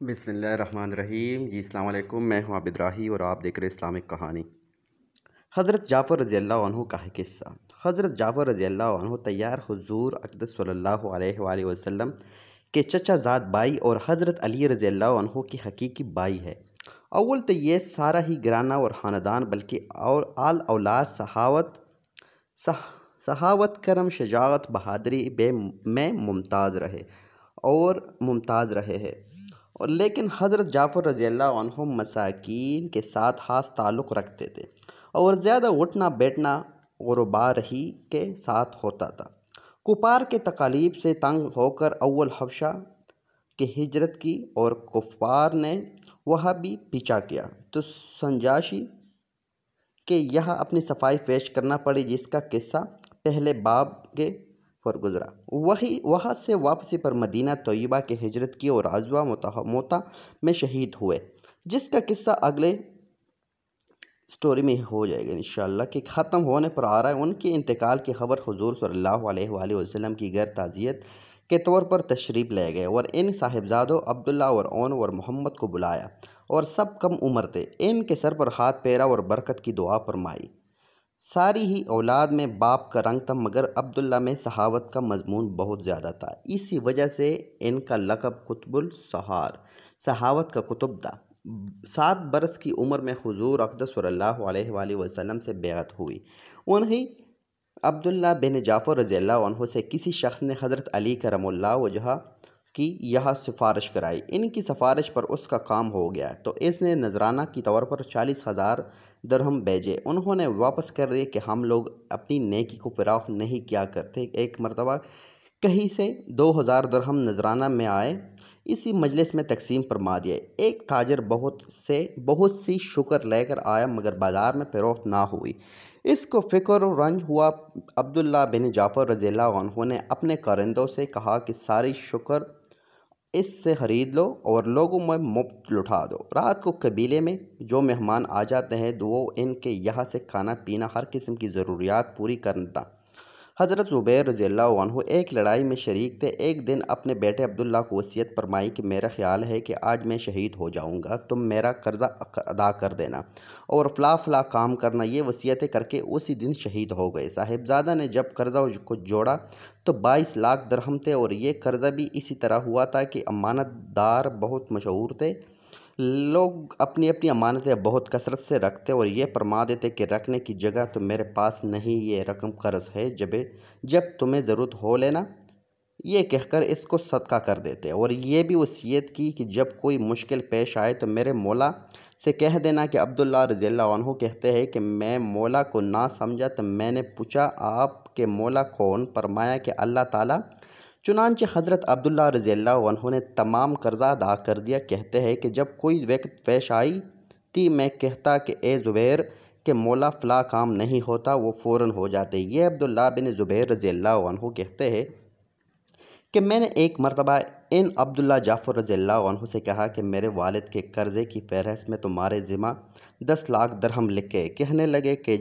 बिस्मिल्लाहिर्रहमानिर्रहीम। जी अस्सलाम वालेकुम। मैं हूं आबिद राही और आप देख रहे हैं इस्लामिक कहानी। हज़रत जाफ़र रज़ियल्लाहु अन्हु का है किस्सा। हज़रत जाफ़र रज़ियल्लाहु अन्हु तैयार हुज़ूर अक़दस सल्लल्लाहु अलैहि वसल्लम के चचाज़ाद भाई और हज़रत अली रज़ियल्लाहु अन्हु की हकीकी भाई है। अव्वल तो ये सारा ही घराना और ख़ानदान बल्कि और आल औलाद सहावत करम शजाअत बहादुरी में मुमताज़ रहे हैं। और लेकिन हज़रत जाफ़र रज़ियल्लाहु अन्हु मसाकीन के साथ ख़ास ताल्लुक़ रखते थे और ज़्यादा उठना बैठना गुरबारही के साथ होता था। कुफ़ार के तकालीफ से तंग होकर अव्वल हबशा की हिजरत की और कुफ़ार ने वहाँ भी पीछा किया तो संजाशी के यहाँ अपनी सफाई पेश करना पड़ी, जिसका किस्सा पहले बाब के पर गुजरा। वहाँ से वापसी पर मदीना तैयबा की हिजरत की और अज़वा मोता में शहीद हुए, जिसका किस्सा अगले स्टोरी में हो जाएगा इंशाअल्लाह। कि ख़त्म होने पर आ रहा है उनके इंतकाल की खबर हुज़ूर सल्लल्लाहु अलैहि वसल्लम की गैर ताज़ियत के तौर पर तशरीफ़ ले गए और इन साहिबजादों अब्दुल्ला और ओन और मोहम्मद को बुलाया और सब कम उम्र थे। इनके सर पर हाथ फेरा और बरकत की दुआ फरमाई। सारी ही औलाद में बाप का रंग था, मगर अब्दुल्ला में सहावत का मजमून बहुत ज़्यादा था। इसी वजह से इनका लक़ब कुतुबुल सहार, सहावत का कुतुब था। 7 बरस की उम्र में हुज़ूर अक़दस सल्लल्लाहु अलैहि वसल्लम से बैअत हुई। उन्हीं अब्दुल्ला बिन जाफ़र रज़ियल्लाहु अन्हु से किसी शख्स ने हज़रत अली करमुल्लाह वजह की यह सिफारिश कराई। इनकी सिफारिश पर उसका काम हो गया तो इसने नजराना की तौर पर 40,000 दरहम भेजे। उन्होंने वापस कर दिए कि हम लोग अपनी नेकी को फ़राख नहीं किया करते। एक मरतबा कहीं से 2,000 दरहम नजराना में आए, इसी मजलिस में तकसीम फरमा दिए। एक ताजर बहुत सी शुक्र लेकर आया, मगर बाज़ार में फ़रोख्त ना हुई। इसको फ़िक्र और रंज हुआ। अब्दुल्ला बिन जाफ़र रज़ियल्लाहु अन्हु ने अपने कारिंदों से कहा कि सारी शुक्र इससे ख़रीद लो और लोगों में मुफ्त लुटा दो। रात को कबीले में जो मेहमान आ जाते हैं वो इनके यहाँ से खाना पीना हर किस्म की ज़रूरियात पूरी करता। हज़रत ज़ुबैर रज़ियल्लाहु अन्हु एक लड़ाई में शरीक थे। एक दिन अपने बेटे अब्दुल्ला को वसीयत फरमाई कि मेरा ख्याल है कि आज मैं शहीद हो जाऊंगा, तुम मेरा कर्ज़ा अदा कर देना और फ़ला काम करना। ये वसीयतें करके उसी दिन शहीद हो गए। साहिबजादा ने जब कर्ज़ा को जोड़ा तो 22 लाख दरहम थे और ये कर्ज़ा भी इसी तरह हुआ था कि अमानतदार बहुत मशहूर थे। लोग अपनी अपनी अमानतें बहुत कसरत से रखते और ये फरमा देते कि रखने की जगह तो मेरे पास नहीं, ये रकम कर्ज़ है, जब तुम्हें ज़रूरत हो लेना, ये कहकर इसको सदका कर देते। और ये भी वसीयत की कि जब कोई मुश्किल पेश आए तो मेरे मौला से कह देना कि अब्दुल्ला रज़ियल्लाहु अन्हु कहते हैं कि मैं मौला को ना समझा तो मैंने पूछा आपके मौला कौन? फरमाया कि अल्लाह ताला। चुनांचे हज़रत अब्दुल्ला रज़ियल्लाहु अन्हु ने तमाम कर्ज़ा अदा कर दिया। कहते हैं कि जब कोई वक्त पेश आई थी मैं कहता कि ए ज़ुबैर के मौला फ़ला काम नहीं होता, वो फ़ौरन हो जाते। ये अब्दुल्ला बिन ज़ुबैर रज़ियल्लाहु अन्हु कहते हैं कि मैंने एक मरतबा इन अब्दुल्ला जाफ़र रज़ियल्लाहु अन्हु से कहा कि मेरे वालिद के कर्ज़े की फ़हरिस्त में तुम्हारे ज़िम्मा 10 लाख दरहम लिखे। कहने लगे कि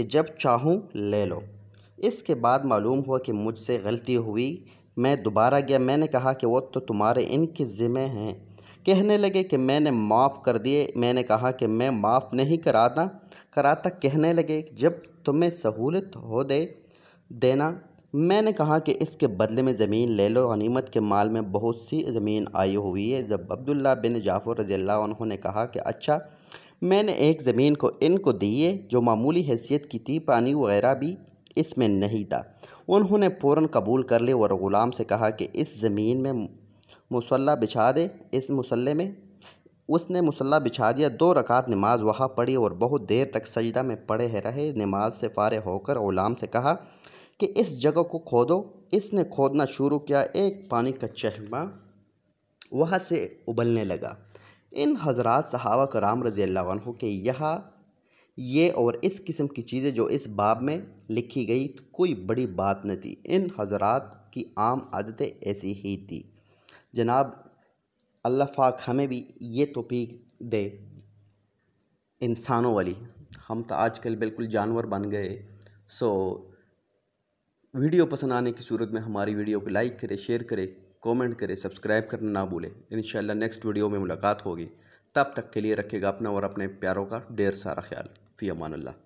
जब चाहूँ ले लो। इसके बाद मालूम हुआ कि मुझसे गलती हुई। मैं दोबारा गया, मैंने कहा कि वो तो तुम्हारे इनके ज़िम्मे हैं। कहने लगे कि मैंने माफ़ कर दिए। मैंने कहा कि मैं माफ़ नहीं कराता। कहने लगे कि जब तुम्हें सहूलत हो देना। मैंने कहा कि इसके बदले में ज़मीन ले लो, गनीमत के माल में बहुत सी ज़मीन आई हुई है। जब अब्दुल्ला बिन जाफ़र रज़ियल्लाहु अन्हु ने कहा कि अच्छा, मैंने एक ज़मीन को इनको दी है जो मामूली हैसियत की थी, पानी वगैरह भी इसमें नहीं था। उन्होंने फ़ौरन कबूल कर लिया और ग़ुलाम से कहा कि इस ज़मीन में मुसल्ला बिछा दे। इस मुसल्ले में उसने मुसल्ला बिछा दिया। 2 रकात नमाज वहाँ पढ़ी और बहुत देर तक सजदा में पड़े रहे। नमाज से फारिग होकर ग़ुलाम से कहा कि इस जगह को खोदो। इसने खोदना शुरू किया। एक पानी का चश्मा वहाँ से उबलने लगा। इन हज़रात सहाबा कराम रज़ियल्लाहु अन्हु के यहाँ ये और इस किस्म की चीज़ें जो इस बाब में लिखी गई तो कोई बड़ी बात न थी। इन हज़रात की आम आदतें ऐसी ही थी। जनाब अल्लाह पाक हमें भी ये तौफीक दे इंसानों वाली। हम तो आजकल बिल्कुल जानवर बन गए। वीडियो पसंद आने की सूरत में हमारी वीडियो को लाइक करें, शेयर करें, कमेंट करें, सब्सक्राइब करना ना भूलें। इंशाल्लाह नेक्स्ट वीडियो में मुलाकात होगी। तब तक के लिए रखिएगा अपना और अपने प्यारों का ढेर सारा ख्याल। फ़ी अमान अल्लाह।